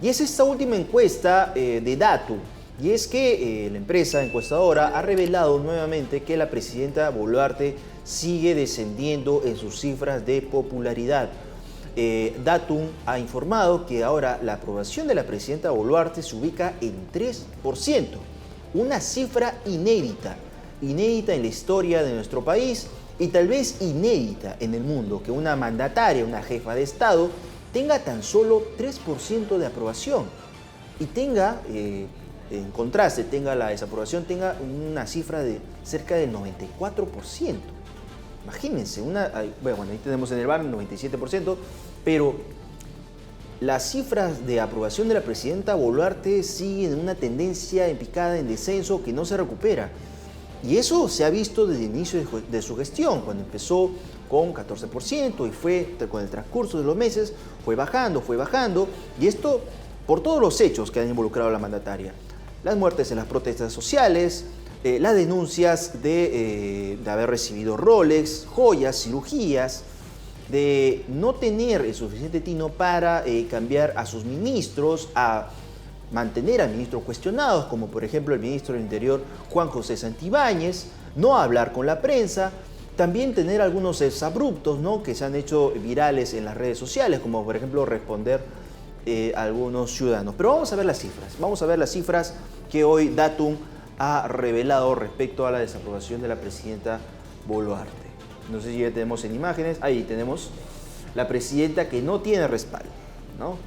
Y es esta última encuesta de Datu. Y es que la empresa encuestadora ha revelado nuevamente que la presidenta Boluarte sigue descendiendo en sus cifras de popularidad. Datum ha informado que ahora la aprobación de la presidenta Boluarte se ubica en 3%, una cifra inédita en la historia de nuestro país y tal vez inédita en el mundo, que una mandataria, una jefa de Estado, tenga tan solo 3% de aprobación y tenga, en contraste, tenga la desaprobación, tenga una cifra de cerca del 94%. Imagínense, bueno, ahí tenemos en el bar el 97%, pero las cifras de aprobación de la presidenta Boluarte siguen en una tendencia en picada, en descenso, que no se recupera. Y eso se ha visto desde el inicio de su gestión, cuando empezó con 14% y fue, con el transcurso de los meses, fue bajando, y esto por todos los hechos que han involucrado a la mandataria. Las muertes en las protestas sociales, las denuncias de haber recibido Rolex, joyas, cirugías, de no tener el suficiente tino para cambiar a sus ministros, a mantener a ministros cuestionados, como por ejemplo el ministro del Interior Juan José Santibáñez, no hablar con la prensa, también tener algunos exabruptos, ¿no?, que se han hecho virales en las redes sociales, como por ejemplo responder a algunos ciudadanos. Pero vamos a ver las cifras que hoy Datum ha revelado respecto a la desaprobación de la presidenta Boluarte. No sé si ya tenemos en imágenes. Ahí tenemos la presidenta que no tiene respaldo, ¿no?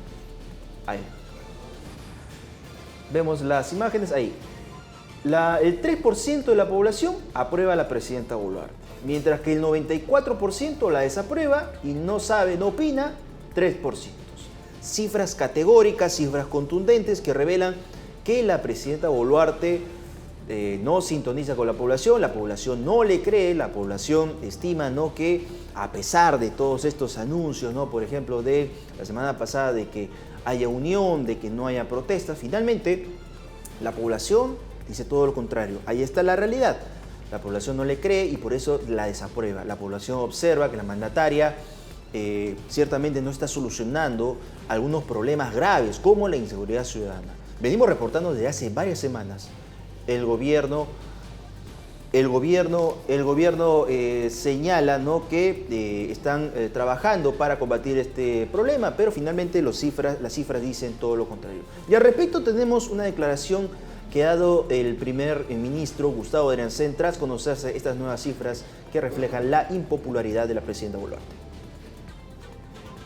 Ahí. Vemos las imágenes ahí. El 3% de la población aprueba a la presidenta Boluarte, mientras que el 94% la desaprueba y no sabe, no opina, 3%. Cifras categóricas, cifras contundentes que revelan que la presidenta Boluarte no sintoniza con la población no le cree, la población estima, ¿no?, que a pesar de todos estos anuncios, ¿no?, por ejemplo de la semana pasada, de que haya unión, de que no haya protestas, finalmente la población dice todo lo contrario. Ahí está la realidad. La población no le cree y por eso la desaprueba. La población observa que la mandataria ciertamente no está solucionando algunos problemas graves como la inseguridad ciudadana. Venimos reportando desde hace varias semanas. El gobierno señala, ¿no?, que están trabajando para combatir este problema, pero finalmente las cifras dicen todo lo contrario. Y al respecto tenemos una declaración que ha dado el primer ministro Gustavo Adrianzen tras conocerse estas nuevas cifras que reflejan la impopularidad de la presidenta Boluarte.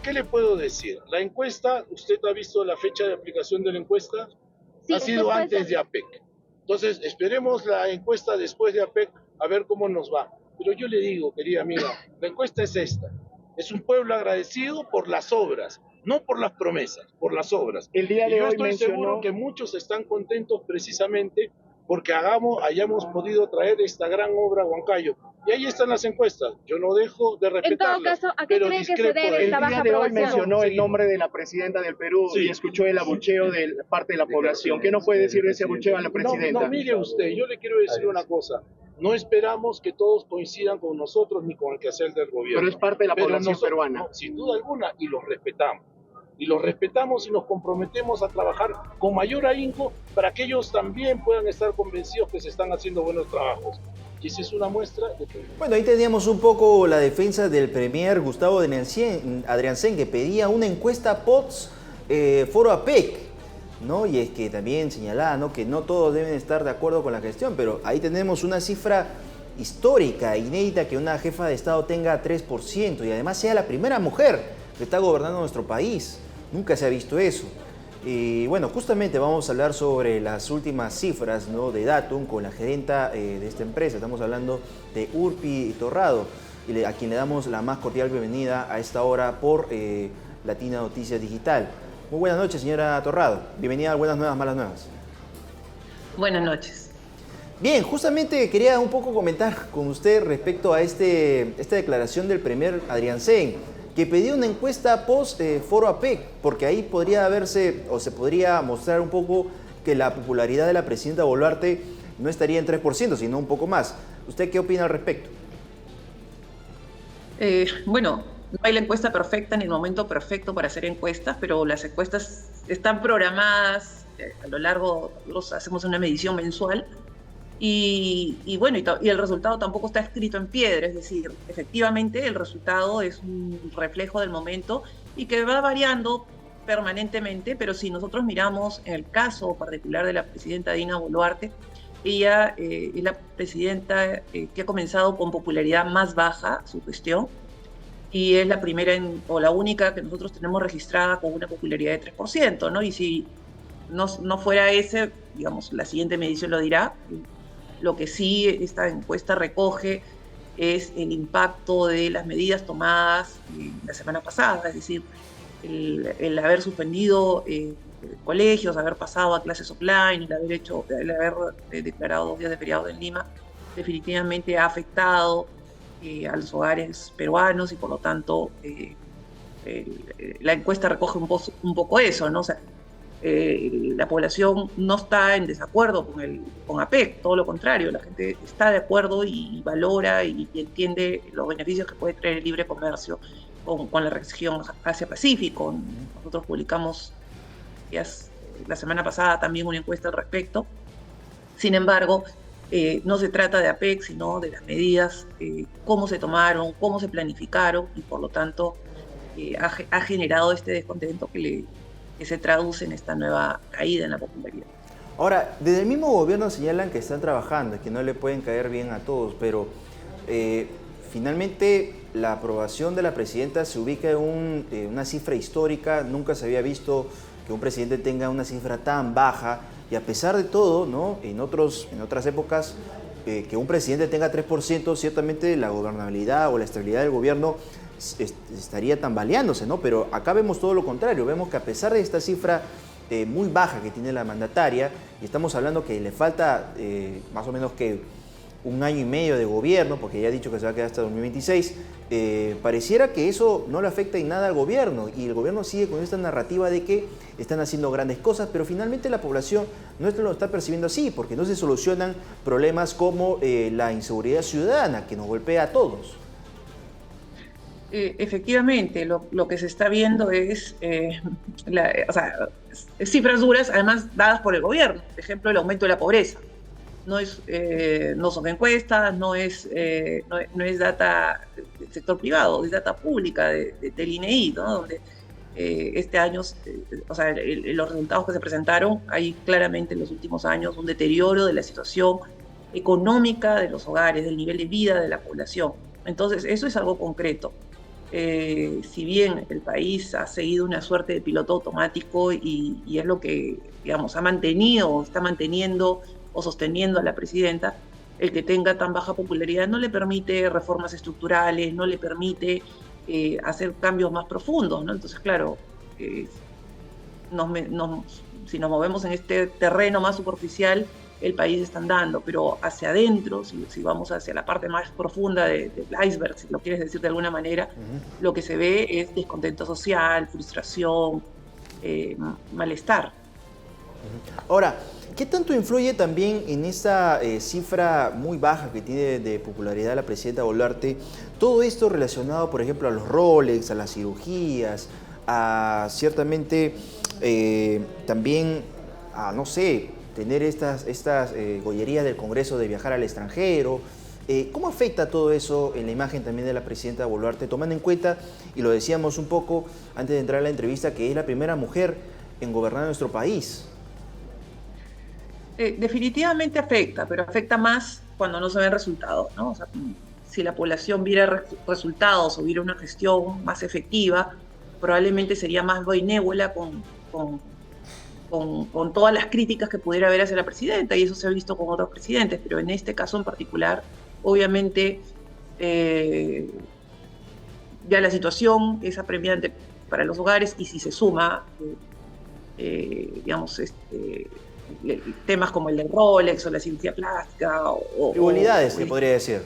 ¿Qué le puedo decir? La encuesta, ¿usted ha visto la fecha de aplicación de la encuesta? Sí, ha sido antes de APEC. Entonces, esperemos la encuesta después de APEC a ver cómo nos va. Pero yo le digo, querida amiga, la encuesta es esta. Es un pueblo agradecido por las obras, no por las promesas, por las obras. El día de hoy estoy seguro que muchos están contentos precisamente porque hayamos podido traer esta gran obra a Huancayo. Y ahí están las encuestas. Yo no dejo de respetarlas. En todo caso, ¿a qué cree que se debe esta baja aprobación? El día de hoy mencionó el nombre de la presidenta del Perú, sí, y escuchó el abucheo de parte de la población. ¿Qué nos puede decir de ese abucheo a la presidenta? No, mire usted, yo le quiero decir una cosa. No esperamos que todos coincidan con nosotros ni con el quehacer del gobierno. Pero es parte de la población peruana. No, sin duda alguna, y los respetamos. Y los respetamos y nos comprometemos a trabajar con mayor ahínco para que ellos también puedan estar convencidos que se están haciendo buenos trabajos. Y esa es una muestra de que... Bueno, ahí teníamos un poco la defensa del premier Gustavo Adrianzen, que pedía una encuesta post foro APEC, ¿no? Y es que también señalaba, ¿no?, que no todos deben estar de acuerdo con la gestión, pero ahí tenemos una cifra histórica, inédita, que una jefa de Estado tenga 3% y además sea la primera mujer que está gobernando nuestro país. Nunca se ha visto eso. Y bueno, justamente vamos a hablar sobre las últimas cifras, ¿no?, de Datum con la gerenta de esta empresa. Estamos hablando de Urpi Torrado, y a quien le damos la más cordial bienvenida a esta hora por Latina Noticias Digital. Muy buenas noches, señora Torrado. Bienvenida a Buenas Nuevas, Malas Nuevas. Buenas noches. Bien, justamente quería un poco comentar con usted respecto a esta declaración del premier Adrianzen, que pedía una encuesta post foro APEC, porque ahí podría verse o se podría mostrar un poco que la popularidad de la presidenta Boluarte no estaría en 3%, sino un poco más. ¿Usted qué opina al respecto? Bueno, no hay la encuesta perfecta ni el momento perfecto para hacer encuestas, pero las encuestas están programadas a lo largo, hacemos una medición mensual y bueno, y el resultado tampoco está escrito en piedra, es decir, efectivamente el resultado es un reflejo del momento y que va variando permanentemente, pero si nosotros miramos en el caso particular de la presidenta Dina Boluarte, ella es la presidenta que ha comenzado con popularidad más baja su gestión y es la primera o la única que nosotros tenemos registrada con una popularidad de 3%, ¿no? Y si no fuera ese, digamos, la siguiente medición lo dirá. Lo que sí esta encuesta recoge es el impacto de las medidas tomadas la semana pasada, es decir, el haber suspendido colegios, haber pasado a clases offline, el haber declarado 2 días de feriado en Lima, definitivamente ha afectado a los hogares peruanos y por lo tanto la encuesta recoge un poco eso, ¿no? O sea, la población no está en desacuerdo con APEC, todo lo contrario, la gente está de acuerdo y valora y entiende los beneficios que puede traer el libre comercio con la región Asia-Pacífico. Nosotros publicamos la semana pasada también una encuesta al respecto. Sin embargo, no se trata de APEC, sino de las medidas, cómo se tomaron, cómo se planificaron y por lo tanto ha generado este descontento que se traduce en esta nueva caída en la popularidad. Ahora, desde el mismo gobierno señalan que están trabajando, que no le pueden caer bien a todos, pero finalmente la aprobación de la presidenta se ubica en una cifra histórica. Nunca se había visto que un presidente tenga una cifra tan baja y a pesar de todo, ¿no? En otras épocas, que un presidente tenga 3%, ciertamente la gobernabilidad o la estabilidad del gobierno estaría tambaleándose, ¿no? Pero acá vemos todo lo contrario, vemos que a pesar de esta cifra muy baja que tiene la mandataria, y estamos hablando que le falta más o menos que 1 año y medio de gobierno, porque ya ha dicho que se va a quedar hasta 2026, pareciera que eso no le afecta en nada al gobierno, y el gobierno sigue con esta narrativa de que están haciendo grandes cosas, pero finalmente la población no lo está percibiendo así, porque no se solucionan problemas como la inseguridad ciudadana, que nos golpea a todos. Efectivamente, lo que se está viendo es cifras duras, además dadas por el gobierno. Por ejemplo, el aumento de la pobreza. No son encuestas, no es data del sector privado, es data pública del INEI, ¿no? Donde este año, los resultados que se presentaron, hay claramente en los últimos años un deterioro de la situación económica de los hogares, del nivel de vida de la población. Entonces, eso es algo concreto. Si bien el país ha seguido una suerte de piloto automático y es lo que, digamos, está manteniendo o sosteniendo a la presidenta, el que tenga tan baja popularidad no le permite reformas estructurales, no le permite hacer cambios más profundos, ¿no? Entonces, claro, si nos movemos en este terreno más superficial, el país está andando, pero hacia adentro, si vamos hacia la parte más profunda del iceberg, si lo quieres decir de alguna manera, lo que se ve es descontento social, frustración, malestar. Ahora, ¿qué tanto influye también en esa cifra muy baja que tiene de popularidad la presidenta Boluarte todo esto relacionado, por ejemplo, a los Rolex, a las cirugías, a ciertamente también a, no sé, tener estas gollerías del Congreso de viajar al extranjero? ¿Cómo afecta todo eso en la imagen también de la presidenta Boluarte, tomando en cuenta, y lo decíamos un poco antes de entrar a la entrevista, que es la primera mujer en gobernar nuestro país? Definitivamente afecta, pero afecta más cuando no se ven resultados, ¿no? O sea, si la población viera resultados o viera una gestión más efectiva, probablemente sería más benévola con todas las críticas que pudiera haber hacia la presidenta, y eso se ha visto con otros presidentes, pero en este caso en particular, obviamente, ya la situación es apremiante para los hogares, y si se suma, digamos, temas como el del Rolex o la cirugía plástica frivolidades, se podría decir.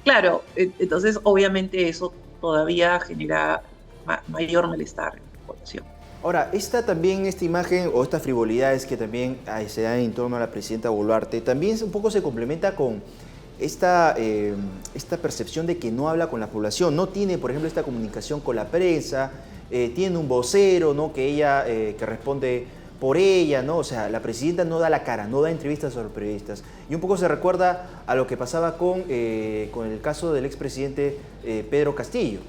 Claro, entonces obviamente eso todavía genera mayor malestar en la población. Ahora, esta imagen o estas frivolidades que también se dan en torno a la presidenta Boluarte, también un poco se complementa con esta percepción de que no habla con la población, no tiene, por ejemplo, esta comunicación con la prensa, tiene un vocero, ¿no?, que responde por ella, ¿no? O sea, la presidenta no da la cara, no da entrevistas a los periodistas. Y un poco se recuerda a lo que pasaba con el caso del expresidente Pedro Castillo.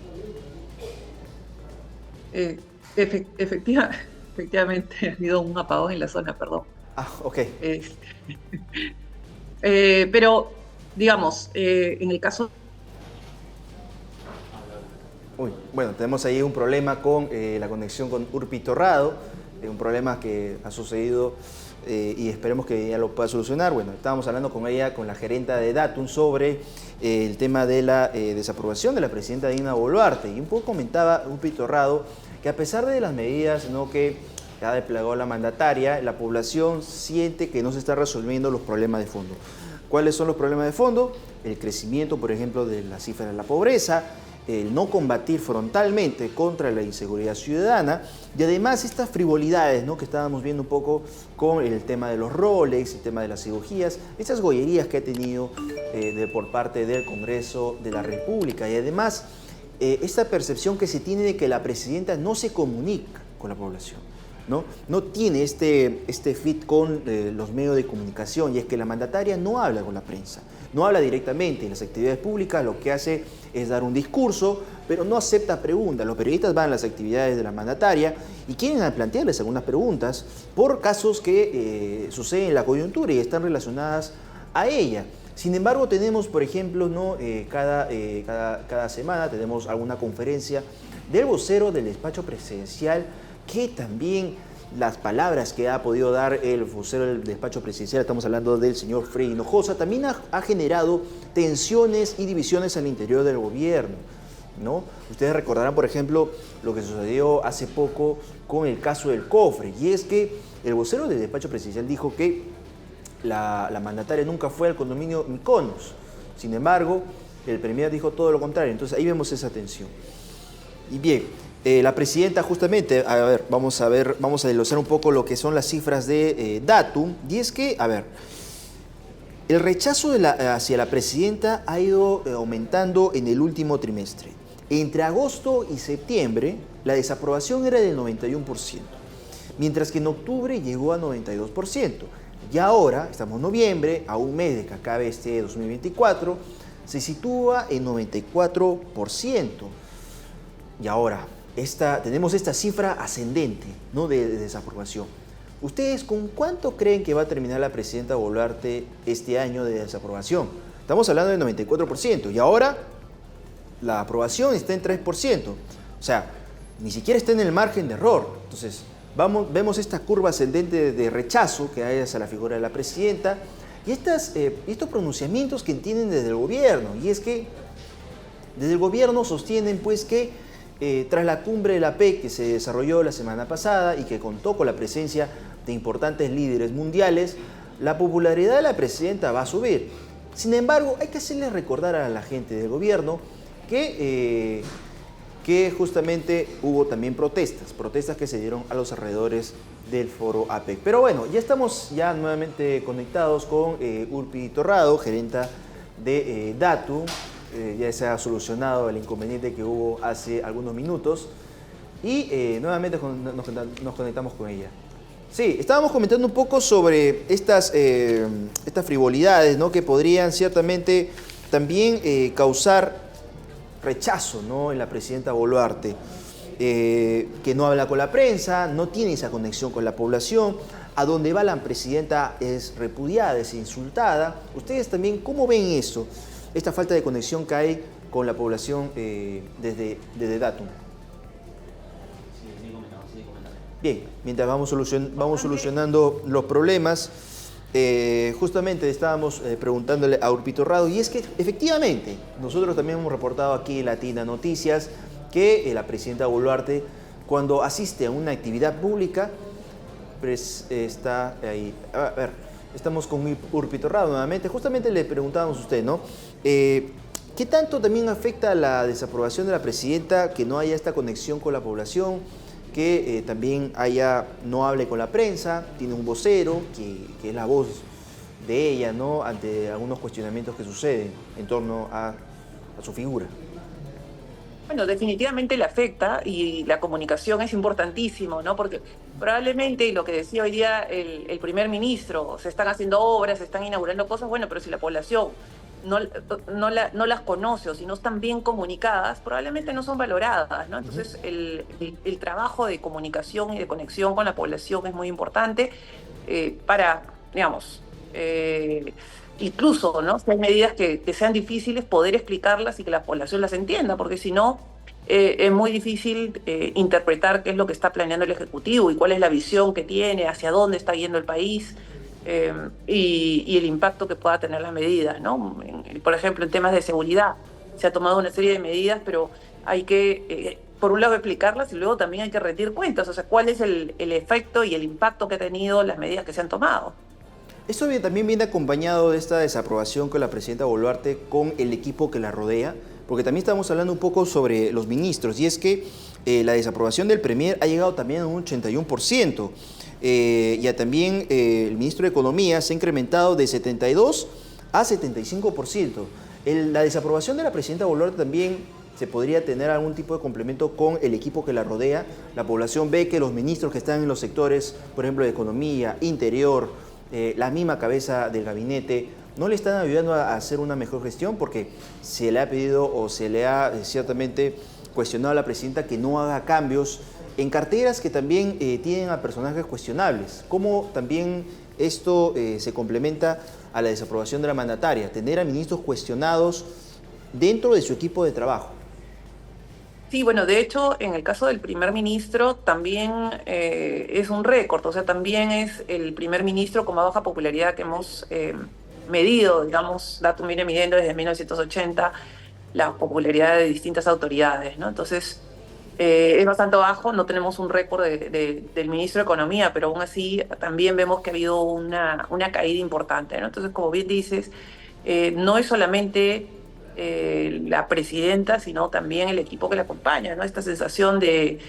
Efectivamente, ha habido un apagón en la zona, perdón. Ah, ok. Pero, digamos, en el caso... Uy, bueno, tenemos ahí un problema con la conexión con Urpi Torrado, un problema que ha sucedido y esperemos que ella lo pueda solucionar. Bueno, estábamos hablando con ella, con la gerenta de Datum, sobre el tema de la desaprobación de la presidenta Dina Boluarte. Y un poco comentaba Urpi Torrado que a pesar de las medidas, ¿no?, que ha desplegado la mandataria, la población siente que no se están resolviendo los problemas de fondo. ¿Cuáles son los problemas de fondo? El crecimiento, por ejemplo, de la cifra de la pobreza, el no combatir frontalmente contra la inseguridad ciudadana y además estas frivolidades, ¿no?, que estábamos viendo un poco con el tema de los Rolex, el tema de las cirugías, estas gollerías que ha tenido por parte del Congreso de la República y además esta percepción que se tiene de que la presidenta no se comunica con la población, no tiene este fit con los medios de comunicación, y es que la mandataria no habla con la prensa, no habla directamente en las actividades públicas, lo que hace es dar un discurso, pero no acepta preguntas. Los periodistas van a las actividades de la mandataria y quieren plantearles algunas preguntas por casos que suceden en la coyuntura y están relacionadas a ella. Sin embargo, tenemos, por ejemplo, cada semana tenemos alguna conferencia del vocero del despacho presidencial, que también las palabras que ha podido dar el vocero del despacho presidencial, estamos hablando del señor Freddy Hinojosa, también ha generado tensiones y divisiones al interior del gobierno, ¿no? Ustedes recordarán, por ejemplo, lo que sucedió hace poco con el caso del cofre, y es que el vocero del despacho presidencial dijo que la mandataria nunca fue al condominio Mykonos. Sin embargo, el premier dijo todo lo contrario. Entonces ahí vemos esa tensión. Y bien, la presidenta justamente, vamos a desglosar un poco lo que son las cifras de Datum, y es que, el rechazo hacia la presidenta ha ido aumentando en el último trimestre. Entre agosto y septiembre, la desaprobación era del 91%, mientras que en octubre llegó a 92%. Y ahora, estamos en noviembre, a un mes de que acabe este 2024, se sitúa en 94%. Y ahora, tenemos esta cifra ascendente, ¿no?, de desaprobación. ¿Ustedes con cuánto creen que va a terminar la presidenta Boluarte este año de desaprobación? Estamos hablando del 94%, y ahora la aprobación está en 3%. O sea, ni siquiera está en el margen de error. Entonces, vemos esta curva ascendente de rechazo que hay hacia la figura de la presidenta y estos pronunciamientos que tienen desde el gobierno. Y es que desde el gobierno sostienen pues que tras la cumbre de la PEC que se desarrolló la semana pasada y que contó con la presencia de importantes líderes mundiales, la popularidad de la presidenta va a subir. Sin embargo, hay que hacerle recordar a la gente del gobierno que justamente hubo también protestas que se dieron a los alrededores del foro APEC. Pero bueno, ya estamos nuevamente conectados con Urpi Torrado, gerenta de Datum. Ya se ha solucionado el inconveniente que hubo hace algunos minutos y nuevamente nos conectamos con ella. Sí, estábamos comentando un poco sobre estas frivolidades, ¿no?, que podrían ciertamente también causar rechazo, ¿no?, en la presidenta Boluarte, que no habla con la prensa, no tiene esa conexión con la población, a donde va la presidenta es repudiada, es insultada. Ustedes también, ¿cómo ven eso? Esta falta de conexión que hay con la población desde Datum. Bien, mientras vamos solucionando los problemas, justamente estábamos preguntándole a Urpi Torrado, y es que efectivamente nosotros también hemos reportado aquí en Latina Noticias que la presidenta Boluarte, cuando asiste a una actividad pública, pues está ahí. Estamos con Urpi Torrado nuevamente. Justamente le preguntábamos a usted, ¿no? ¿Qué tanto también afecta la desaprobación de la presidenta que no haya esta conexión con la población, que también no hable con la prensa, tiene un vocero que es la voz de ella, ¿no?, ante algunos cuestionamientos que suceden en torno a su figura? Bueno, definitivamente le afecta y la comunicación es importantísimo, ¿no? Porque probablemente, y lo que decía hoy día el primer ministro, se están haciendo obras, se están inaugurando cosas, bueno, pero si la población no las conoce o si no están bien comunicadas, probablemente no son valoradas, ¿no? Entonces, el trabajo de comunicación y de conexión con la población es muy importante para, digamos, incluso, ¿no?, si hay medidas que sean difíciles, poder explicarlas y que la población las entienda, porque si no, es muy difícil interpretar qué es lo que está planeando el Ejecutivo y cuál es la visión que tiene, hacia dónde está yendo el país y el impacto que pueda tener las medidas, ¿no? Por ejemplo, en temas de seguridad, se ha tomado una serie de medidas, pero hay que, por un lado, explicarlas y luego también hay que rendir cuentas, o sea, cuál es el efecto y el impacto que ha tenido las medidas que se han tomado. Esto también viene acompañado de esta desaprobación con la presidenta Boluarte con el equipo que la rodea, porque también estamos hablando un poco sobre los ministros, y es que la desaprobación del Premier ha llegado también a un 81%, ya también el ministro de Economía se ha incrementado de 72 a 75%. La desaprobación de la presidenta Boluarte también se podría tener algún tipo de complemento con el equipo que la rodea. La población ve que los ministros que están en los sectores, por ejemplo, de Economía, Interior, la misma cabeza del gabinete, no le están ayudando a hacer una mejor gestión, porque se le ha pedido o se le ha ciertamente cuestionado a la presidenta que no haga cambios en carteras que también tienen a personajes cuestionables. ¿Cómo también esto se complementa a la desaprobación de la mandataria? Tener a ministros cuestionados dentro de su equipo de trabajo. Sí, bueno, de hecho, en el caso del primer ministro también es un récord, o sea, también es el primer ministro con más baja popularidad que hemos medido, digamos, Datum viene midiendo desde 1980 la popularidad de distintas autoridades, ¿no? Entonces, es bastante bajo, no tenemos un récord del ministro de Economía, pero aún así también vemos que ha habido una caída importante, ¿no? Entonces, como bien dices, no es solamente la presidenta, sino también el equipo que la acompaña, ¿no? Esta sensación de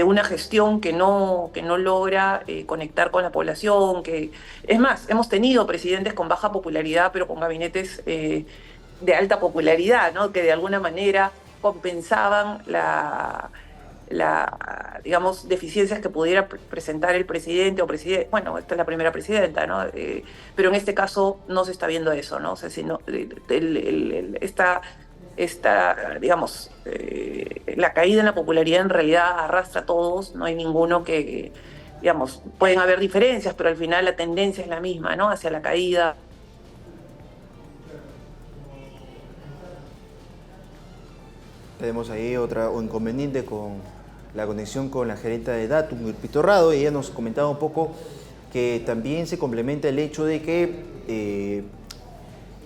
una gestión que no logra conectar con la población, que es más, hemos tenido presidentes con baja popularidad, pero con gabinetes de alta popularidad, ¿no?, que de alguna manera compensaban digamos, deficiencias que pudiera presentar el presidente o presidente. Bueno, esta es la primera presidenta, ¿no? Pero en este caso no se está viendo eso, ¿no? O sea, sino digamos, la caída en la popularidad en realidad arrastra a todos, no hay ninguno que, digamos, pueden haber diferencias, pero al final la tendencia es la misma, ¿no?, hacia la caída. Tenemos ahí otro inconveniente con la conexión con la gerenta de Datum, Urpi Torrado, y ella nos comentaba un poco que también se complementa el hecho de que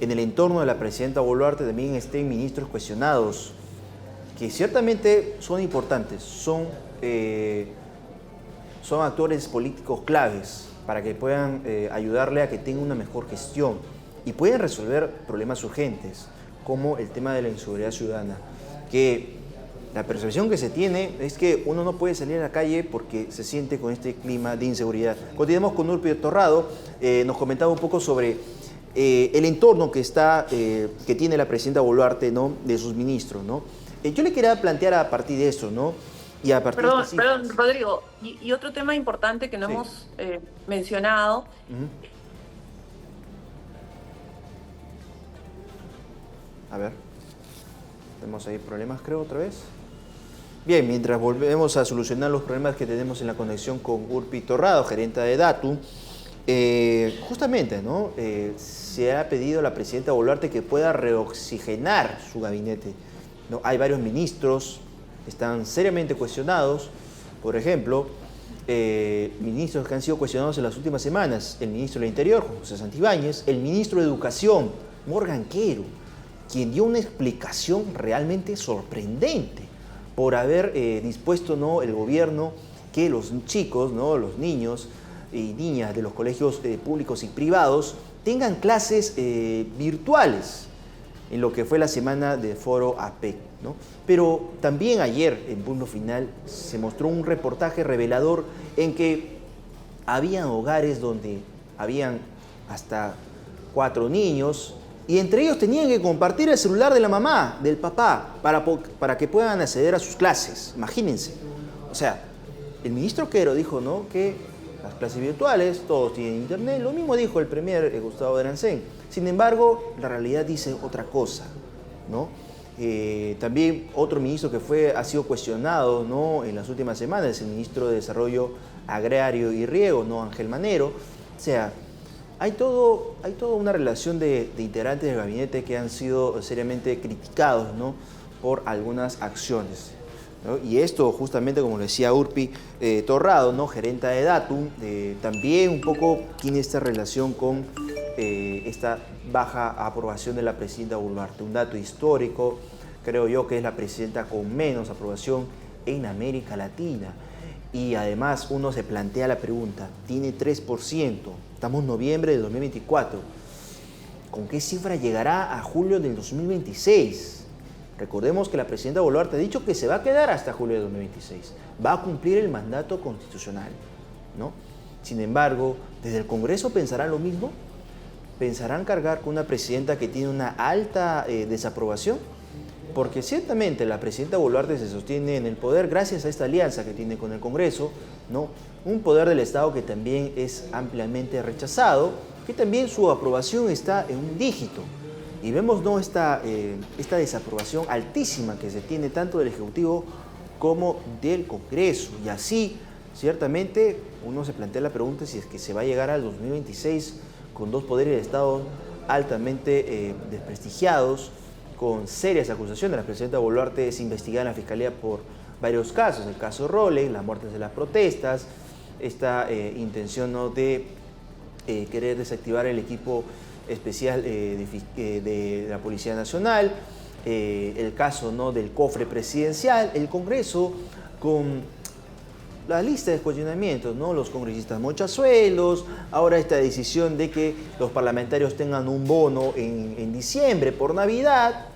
en el entorno de la presidenta Boluarte también estén ministros cuestionados, que ciertamente son importantes, son actores políticos claves para que puedan ayudarle a que tenga una mejor gestión y pueden resolver problemas urgentes, como el tema de la inseguridad ciudadana, que la percepción que se tiene es que uno no puede salir a la calle porque se siente con este clima de inseguridad. Continuamos con Urpi Torrado, nos comentaba un poco sobre el entorno que tiene la presidenta Boluarte, ¿no?, de sus ministros, ¿no? Yo le quería plantear a partir de eso, ¿no? Y a partir perdón, Rodrigo, y otro tema importante que no hemos mencionado. A ver, tenemos ahí problemas, creo, otra vez. Bien, mientras volvemos a solucionar los problemas que tenemos en la conexión con Urpi Torrado, gerente de Datum, justamente, ¿no?, se ha pedido a la presidenta Boluarte que pueda reoxigenar su gabinete, ¿no? Hay varios ministros que están seriamente cuestionados, por ejemplo, ministros que han sido cuestionados en las últimas semanas: el ministro del Interior, José Santibáñez, el ministro de Educación, Morgan Quero, quien dio una explicación realmente sorprendente por haber dispuesto, ¿no?, el gobierno que los chicos, ¿no?, los niños y niñas de los colegios públicos y privados tengan clases virtuales en lo que fue la semana de foro APEC, ¿no? Pero también ayer, en Punto Final, se mostró un reportaje revelador en que habían hogares donde habían hasta 4 niños y entre ellos tenían que compartir el celular de la mamá, del papá, para que puedan acceder a sus clases. Imagínense. O sea, el ministro Quero dijo, ¿no?, que las clases virtuales, todos tienen internet. Lo mismo dijo el premier Gustavo Derancén. Sin embargo, la realidad dice otra cosa, ¿no? También otro ministro que ha sido cuestionado, ¿no?, en las últimas semanas es el ministro de Desarrollo Agrario y Riego, ¿no?, Ángel Manero. O sea, hay toda una relación de integrantes del gabinete que han sido seriamente criticados, ¿no?, por algunas acciones, ¿no? Y esto justamente, como lo decía Urpi Torrado, ¿no?, gerenta de Datum, también un poco tiene esta relación con esta baja aprobación de la presidenta Boluarte. Un dato histórico, creo yo que es la presidenta con menos aprobación en América Latina. Y además uno se plantea la pregunta, tiene 3%, estamos en noviembre de 2024, ¿con qué cifra llegará a julio del 2026? Recordemos que la presidenta Boluarte ha dicho que se va a quedar hasta julio de 2026, va a cumplir el mandato constitucional, ¿no? Sin embargo, ¿desde el Congreso pensarán lo mismo? ¿Pensarán cargar con una presidenta que tiene una alta desaprobación? Porque ciertamente la presidenta Boluarte se sostiene en el poder gracias a esta alianza que tiene con el Congreso, ¿no? Un poder del Estado que también es ampliamente rechazado, que también su aprobación está en un dígito. Y vemos, ¿no?, esta desaprobación altísima que se tiene tanto del Ejecutivo como del Congreso. Y así, ciertamente, uno se plantea la pregunta si es que se va a llegar al 2026 con dos poderes de Estado altamente desprestigiados, con serias acusaciones. La presidenta Boluarte es investigada en la Fiscalía por varios casos, el caso Rolex, las muertes de las protestas, esta intención, ¿no?, de querer desactivar el equipo especial de la Policía Nacional, el caso, ¿no?, del cofre presidencial, el Congreso con la lista de cuestionamientos, ¿no?, los congresistas mochazuelos, ahora esta decisión de que los parlamentarios tengan un bono en diciembre por Navidad,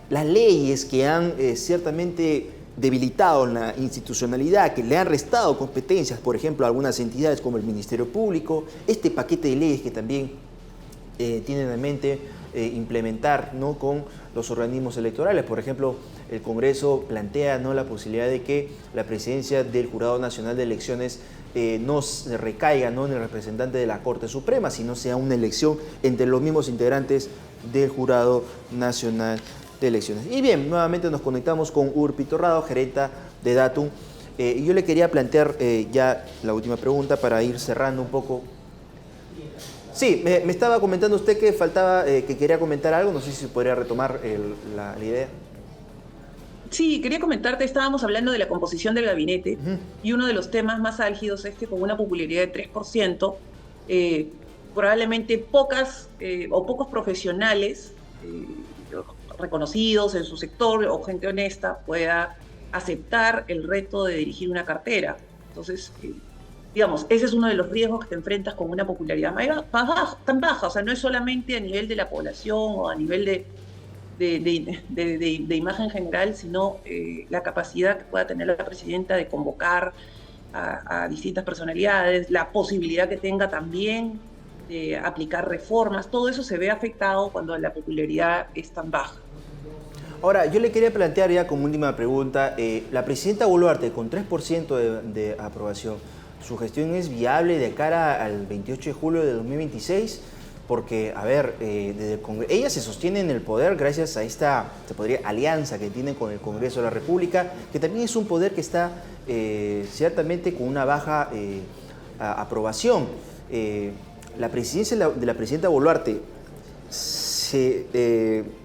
las leyes que han ciertamente debilitado la institucionalidad, que le han restado competencias, por ejemplo, a algunas entidades como el Ministerio Público, este paquete de leyes que también tienen en mente implementar, ¿no?, con los organismos electorales. Por ejemplo, el Congreso plantea, ¿no?, la posibilidad de que la presidencia del Jurado Nacional de Elecciones no se recaiga, ¿no?, en el representante de la Corte Suprema, sino sea una elección entre los mismos integrantes del Jurado Nacional de Elecciones. Y bien, nuevamente nos conectamos con Urpi Torrado, gerenta de Datum. Y yo le quería plantear ya la última pregunta para ir cerrando un poco. Sí, me estaba comentando usted que faltaba, que quería comentar algo, no sé si podría retomar la idea. Sí, quería comentarte, estábamos hablando de la composición del gabinete, y uno de los temas más álgidos es que con una popularidad de 3%, probablemente pocos profesionales reconocidos en su sector o gente honesta pueda aceptar el reto de dirigir una cartera. Entonces, digamos, ese es uno de los riesgos que te enfrentas con una popularidad tan baja. O sea, no es solamente a nivel de la población o a nivel de imagen general, sino la capacidad que pueda tener la presidenta de convocar a distintas personalidades, la posibilidad que tenga también de aplicar reformas. Todo eso se ve afectado cuando la popularidad es tan baja. Ahora, yo le quería plantear ya como última pregunta, la presidenta Boluarte con 3% de aprobación, ¿su gestión es viable de cara al 28 de julio de 2026? Porque, a ver, ella se sostiene en el poder gracias a esta, alianza que tiene con el Congreso de la República, que también es un poder que está ciertamente con una baja aprobación. La presidencia de la presidenta Boluarte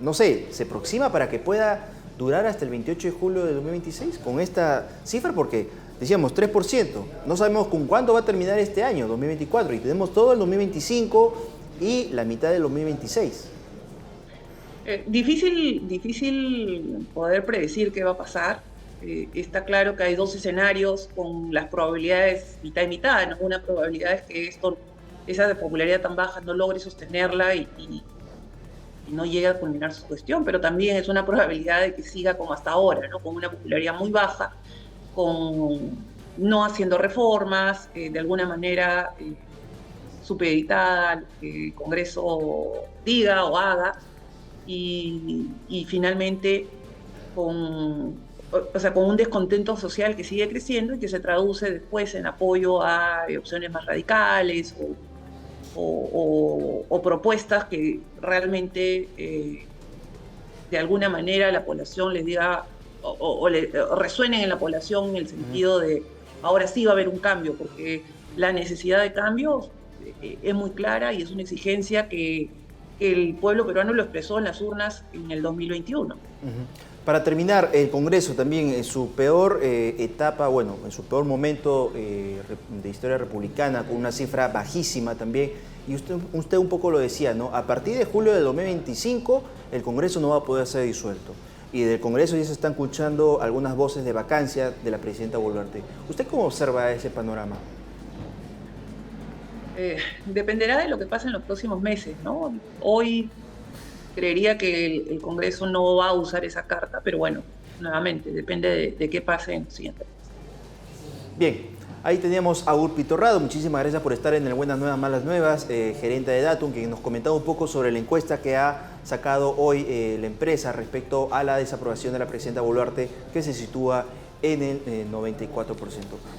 no sé, se aproxima para que pueda durar hasta el 28 de julio de 2026 con esta cifra, porque decíamos 3%, no sabemos con cuánto va a terminar este año, 2024, y tenemos todo el 2025 y la mitad del 2026. Difícil poder predecir qué va a pasar. Está claro que hay dos escenarios con las probabilidades mitad y mitad, ¿no? Una probabilidad es que esa popularidad tan baja no logre sostenerla y no llegue a culminar su cuestión, pero también es una probabilidad de que siga como hasta ahora, ¿no?, con una popularidad muy baja, con no haciendo reformas, de alguna manera supeditada a lo que el Congreso diga o haga, y finalmente con un descontento social que sigue creciendo y que se traduce después en apoyo a opciones más radicales o propuestas que realmente de alguna manera la población les diga o resuenen en la población en el sentido de ahora sí va a haber un cambio, porque la necesidad de cambio es muy clara y es una exigencia que el pueblo peruano lo expresó en las urnas en el 2021. Para terminar, el Congreso también en su peor etapa, bueno, en su peor momento de historia republicana, con una cifra bajísima también, y usted un poco lo decía, ¿no? A partir de julio del 2025, el Congreso no va a poder ser disuelto. Y del Congreso ya se están escuchando algunas voces de vacancia de la presidenta Boluarte. ¿Usted cómo observa ese panorama? Dependerá de lo que pase en los próximos meses, ¿no? Hoy creería que el Congreso no va a usar esa carta, pero bueno, nuevamente, depende de qué pase en los siguientes meses. Bien, ahí teníamos a Urpi Torrado. Muchísimas gracias por estar en el Buenas Nuevas, Malas Nuevas, gerente de Datum, que nos comentaba un poco sobre la encuesta que ha sacado hoy la empresa respecto a la desaprobación de la presidenta Boluarte, que se sitúa en el 94%.